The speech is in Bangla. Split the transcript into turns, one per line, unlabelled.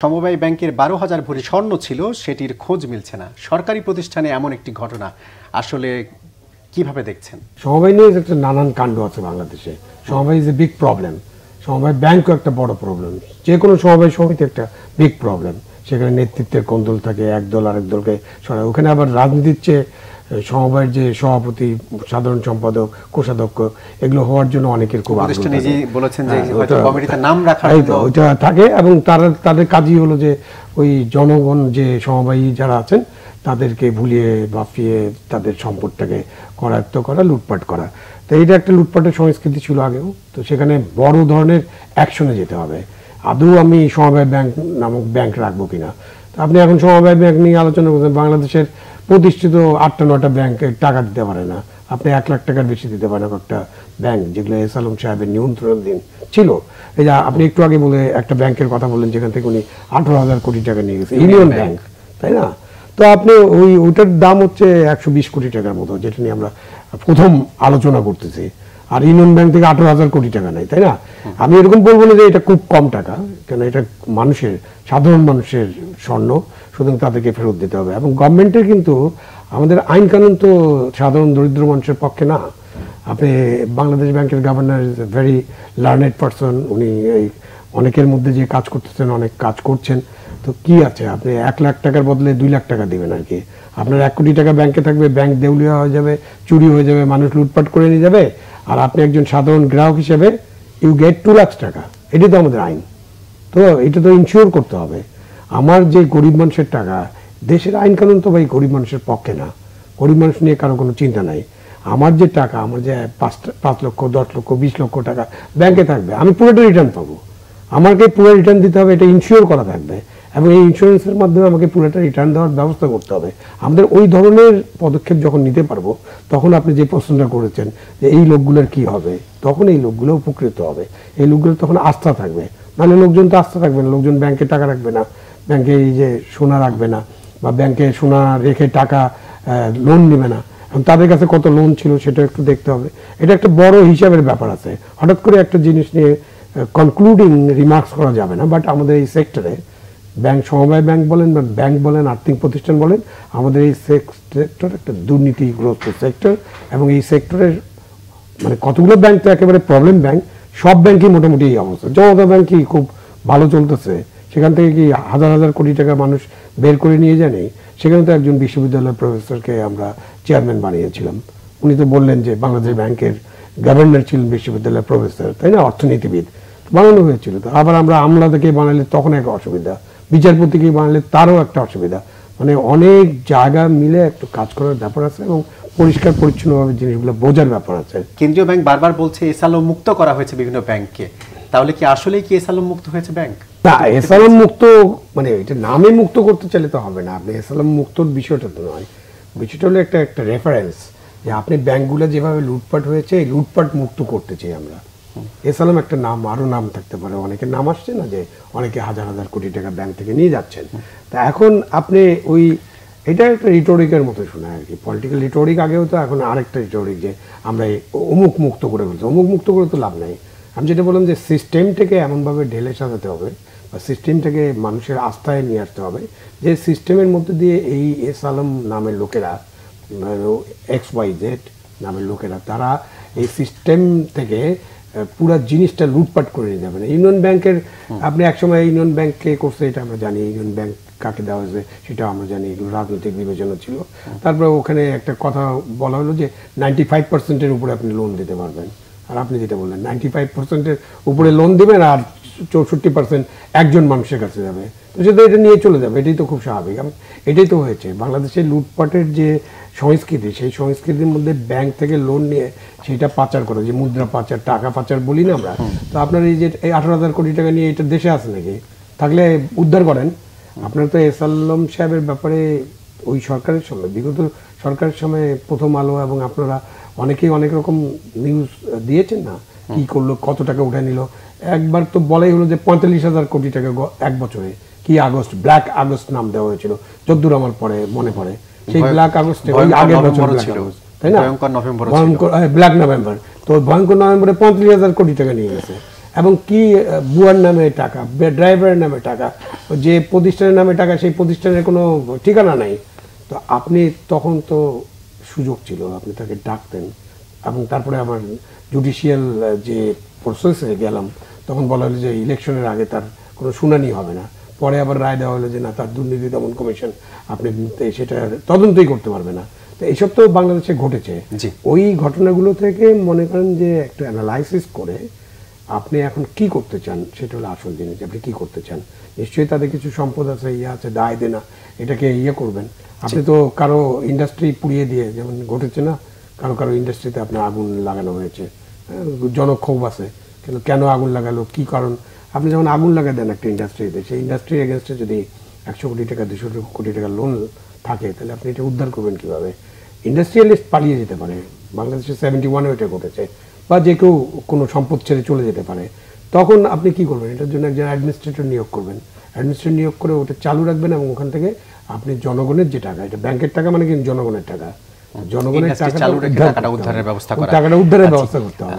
সমবায় ব্যাংকের ১২,০০০ ভরি স্বর্ণ ছিল, সেটির খোঁজ মিলছে না। সরকারি প্রতিষ্ঠানে এমন একটি ঘটনা আসলে কিভাবে দেখছেন?
সমবায় নিয়ে একটা নানান কাণ্ড আছে বাংলাদেশে। সমবায় ইজ এ বিগ প্রবলেম। সমবায় ব্যাংকও একটা বড় প্রবলেম। যে কোনো সমবায় সমিতি একটা বিগ প্রবলেম। সেখানে নেতৃত্বের কোন্দল থাকে, একদল আরেক দলকে সরায়। ওখানে আবার রাজনীতির চেয়ে সমবায়ের যে সভাপতি, সাধারণ সম্পাদক, কোষাধ্যক্ষ, এগুলো হওয়ার জন্য অনেকের খুব আগ্রহ ওইটা থাকে। এবং তাদের কাজই হলো যে ওই জনগণ যে সমবায়ী যারা আছেন তাদেরকে ভুলিয়ে বাফিয়ে তাদের সম্পদটাকে করায়ত্ত করা, লুটপাট করা। তো এইটা একটা লুটপাটের সংস্কৃতি ছিল আগেও। তো সেখানে বড় ধরনের অ্যাকশনে যেতে হবে। আদৌ আমি সমবায় ব্যাংক নামক ব্যাংক রাখবো কিনা। তো আপনি এখন সমবায় ব্যাংক নিয়ে আলোচনা করছেন। বাংলাদেশের প্রতিষ্ঠিত ৮টা-৯টা ব্যাংকে টাকা দিতে পারে না। আপনি ১ লাখ টাকার বেশি দিতে পারেন একটা ব্যাংক, যেগুলো এস আলম সাহেবের নিয়ন্ত্রণাধীন ছিল। এই যে আপনি একটু আগে বলে একটা ব্যাংকের কথা বললেন যেখান থেকে উনি ১৮,০০০ কোটি টাকা নিয়ে গেছে, ইউনিয়ন ব্যাংক, তাই না? তো আপনি ওইটার দাম হচ্ছে ১২০ কোটি টাকার মতো, যেটা নিয়ে আমরা প্রথম আলোচনা করতেছি। আর ইউনিয়ন ব্যাংক থেকে ১৮,০০০ কোটি টাকা নেই, তাই না? আমি এরকম বলবো না যে এটা খুব কম টাকা, কেন এটা মানুষের, সাধারণ মানুষের স্বর্ণ, সুতরাং তাদেরকে ফেরত দিতে হবে। এবং গভর্নমেন্টের কিন্তু আমাদের আইন কানুন তো সাধারণ দরিদ্র মানুষের পক্ষে না। আপনি বাংলাদেশ ব্যাংকের governor is a very learned person. উনি এই অনেকের মধ্যে যে কাজ করতেছেন, অনেক কাজ করছেন। তো কি আছে, আপনি ১ লাখ টাকার বদলে ২ লাখ টাকা দিবেন আর কি। আপনার ১ কোটি টাকা ব্যাংকে থাকবে, ব্যাংক দেউলিয়া হয়ে যাবে, চুরি হয়ে যাবে, মানুষ লুটপাট করে নিয়ে যাবে। আর আপনি একজন সাধারণ গ্রাহক হিসেবে ইউ গেট 2 লাখ টাকা। এটি তো আমাদের আইন। তো এটা তো ইনশিওর করতে হবে। আমার যে গরিব মানুষের টাকা, দেশের আইন কানুন তো ভাই গরিব মানুষের পক্ষে না। গরিব মানুষ নিয়ে কারো কোনো চিন্তা নাই। আমার যে টাকা, আমার যে ৫ লক্ষ, ১০ লক্ষ, ২০ লক্ষ টাকা ব্যাংকে থাকবে, আমি পুরোটা রিটার্ন পাবো। আমাকে পুরো রিটার্ন দিতে হবে, এটা ইনশিওর করা থাকবে। এবং এই ইন্স্যুরেন্সের মাধ্যমে আমাকে পুরোটা রিটার্ন দেওয়ার ব্যবস্থা করতে হবে। আমাদের ওই ধরনের পদক্ষেপ যখন নিতে পারবো, তখন আপনি যে প্রশ্নটা করেছেন যে এই লোকগুলোর কি হবে, তখন এই লোকগুলো উপকৃত হবে। এই লোকগুলো তখন আস্থা থাকবে। নাহলে লোকজন তো আস্থা থাকবে না। লোকজন ব্যাংকে টাকা রাখবে না, ব্যাংকে এই যে সোনা রাখবে না, বা ব্যাংকে সোনা রেখে টাকা লোন নেবে না। এবং তাদের কাছে কত লোন ছিল সেটা একটু দেখতে হবে। এটা একটা বড় হিসাবের ব্যাপার আছে। হঠাৎ করে একটা জিনিস নিয়ে কনক্লুডিং রিমার্কস করা যাবে না। বাট আমাদের এই সেক্টরে, ব্যাংক, সমবায় ব্যাংক বলেন বা ব্যাংক বলেন, আর্থিক প্রতিষ্ঠান বলেন, আমাদের এই সেক্টর একটা দুর্নীতিগ্রস্ত সেক্টর। এবং এই সেক্টরের মানে কতগুলো ব্যাংক তো একেবারে প্রবলেম ব্যাংক, সব ব্যাংকই মোটামুটি এই অবস্থা। জনতা ব্যাংকই খুব ভালো চলতেছে, সেখান থেকে কি হাজার হাজার কোটি টাকা মানুষ বের করে নিয়ে যায়নি। সেখানে তো একজন বিশ্ববিদ্যালয়ের প্রফেসরকে আমরা চেয়ারম্যান বানিয়েছিলাম। উনি তো বললেন যে বাংলাদেশ ব্যাংকের গভর্নর ছিলেন বিশ্ববিদ্যালয়ের প্রফেসর, তাই না, অর্থনীতিবিদ, বানানো হয়েছিল। তো আবার আমরা আমলাদেরকে বানালে তখন একটা অসুবিধা, বিচারপতিকে বানালে তারও একটা অসুবিধা। মানে অনেক জায়গা মিলে একটু কাজ করার ব্যাপার আছে এবং পরিষ্কার পরিচ্ছন্নভাবে জিনিসগুলো বোঝার ব্যাপার আছে।
কেন্দ্রীয় ব্যাংক বারবার বলছে এস আলম মুক্ত করা হয়েছে বিভিন্ন ব্যাংককে। তাহলে কি আসলেই কি এস আলম মুক্ত হয়েছে ব্যাংক?
না, এস আলম মুক্ত মানে এটা নামে মুক্ত করতে চাইলে তো হবে না। আপনি এস আলম মুক্তর বিষয়টা তো নয়। বিষয়টা হলো একটা রেফারেন্স যে আপনি ব্যাংকগুলো যেভাবে লুটপাট হয়েছে, এই লুটপাট মুক্ত করতে চাই আমরা। এস আলম একটা নাম, আরও নাম থাকতে পারে। অনেকের নাম আসছে না, যে অনেকে হাজার হাজার কোটি টাকা ব্যাংক থেকে নিয়ে যাচ্ছেন। তা এখন আপনি ওই এটা একটা রিটোরিকের মতো শোনায় আর কি, পলিটিক্যাল রিটোরিক আগেও তো, এখন আরেকটা রিটোরিক যে আমরা অমুক মুক্ত করে ফেলছি। অমুক মুক্ত করে তো লাভ নেই। আমি যেটা বললাম যে সিস্টেমটাকে এমনভাবে ঢেলে সাজাতে হবে, বা সিস্টেমটাকে মানুষের আস্থায় নিয়ে আসতে হবে, যে সিস্টেমের মধ্যে দিয়ে এই এস আলম নামের লোকেরা, XYZ নামের লোকেরা, তারা এই সিস্টেম থেকে পুরা জিনিসটা লুটপাট করে নিয়ে যাবে না। ইউনিয়ন ব্যাংকের, আপনি একসময় ইউনিয়ন ব্যাংককে করছে এটা আমরা জানি, ইউনিয়ন ব্যাংক কাকে দেওয়া হয়েছে সেটা আমরা জানি, এগুলো রাজনৈতিক বিবেচনা ছিল। তারপরে ওখানে একটা কথা বলা হলো যে 95%-এর উপরে আপনি লোন দিতে পারবেন। আর আপনি যেটা বললেন 95%-এর উপরে লোন দেবেন, আর 64% একজন মানুষের কাছে যাবে। তো সেটা এটা নিয়ে চলে যাবে, এটাই তো খুব স্বাভাবিক। এটাই তো হয়েছে বাংলাদেশের লুটপাটের যে সংস্কৃতি, সেই সংস্কৃতির মধ্যে ব্যাংক থেকে লোন নিয়ে সেটা পাচার করা, যে মুদ্রা পাচার, টাকা পাচার বলি না আমরা। তো আপনার এই যে 18,000 কোটি টাকা নিয়ে এটা দেশে আছে নাকি? থাকলে উদ্ধার করেন। আপনার তো এস আলম সাহেবের ব্যাপারে ওই সরকারের সময়, বিগত সরকারের সময় প্রথম আলো এবং আপনারা অনেকেই অনেক রকম নিউজ দিয়েছেন না, কি করলো, কত টাকা উঠে নিল। একবার তো বলাই হলো যে 45,000 কোটি টাকা এক বছরে, কি আগস্ট, ব্ল্যাক আগস্ট নাম দেওয়া হয়েছিল, যদ্দূর আমার পরে মনে পড়ে। সেই ব্ল্যাক আগস্টে আগের বছর ছিল, তাই না, ভয়ঙ্কর ব্ল্যাক নভেম্বর। তো ভয়ঙ্কর নভেম্বরে 35,000 কোটি টাকা নিয়ে গেছে। এবং কি বুয়ার নামে টাকা, ড্রাইভারের নামে টাকা, যে প্রতিষ্ঠানের নামে টাকা সেই প্রতিষ্ঠানের কোনো ঠিকানা নাই। তো আপনি তখন তো সুযোগ ছিল, আপনি তাকে ডাকতেন। এবং তারপরে আমার জুডিশিয়াল যে প্রসেসে গেলাম, তখন বলা হলো যে ইলেকশনের আগে তার কোনো শুনানি হবে না। পরে আবার রায় দেওয়া হলো যে না, তার দুর্নীতি দমন কমিশন আপনি সেটা তদন্তই করতে পারবে না। তো এইসব তো বাংলাদেশে ঘটেছে। ওই ঘটনাগুলো থেকে মনে করেন যে একটা অ্যানালাইসিস করে আপনি এখন কি করতে চান, সেটা হলো আসল জিনিস। আপনি কি করতে চান? নিশ্চয়ই তাদের কিছু সম্পদ আছে, ইয়ে আছে, দায় দেনা, এটাকে ইয়ে করবেন। আপনি তো কারো ইন্ডাস্ট্রি পুড়িয়ে দিয়ে, যেমন ঘটেছে না, কারো কারো ইন্ডাস্ট্রিতে আপনার আগুন লাগানো হয়েছে, জনক্ষোভ আছে, কিন্তু কেন আগুন লাগালো, কি কারণ? আপনি যখন আগুন লাগাই দেন একটা ইন্ডাস্ট্রিতে, সেই ইন্ডাস্ট্রির এগেনস্টে যদি 100 কোটি টাকা 200 কোটি টাকা লোন থাকে, তাহলে আপনি এটা উদ্ধার করবেন কিভাবে? ইন্ডাস্ট্রিয়ালিস্ট পালিয়ে যেতে পারে, বাংলাদেশে 71-এ এটা ঘটেছে, বা যে কেউ কোনো সম্পদ ছেড়ে চলে যেতে পারে। তখন আপনি কি করবেন? এটার জন্য একজন অ্যাডমিনিস্ট্রেটর নিয়োগ করবেন, অ্যাডমিনিস্ট্রেটর নিয়োগ করে ওটা চালু রাখবেন, এবং ওখান থেকে আপনি জনগণের যে টাকা, এটা ব্যাংকের টাকা মানে কিন্তু জনগণের টাকা, জনগণের টাকাটা উদ্ধারের ব্যবস্থা করতে হবে।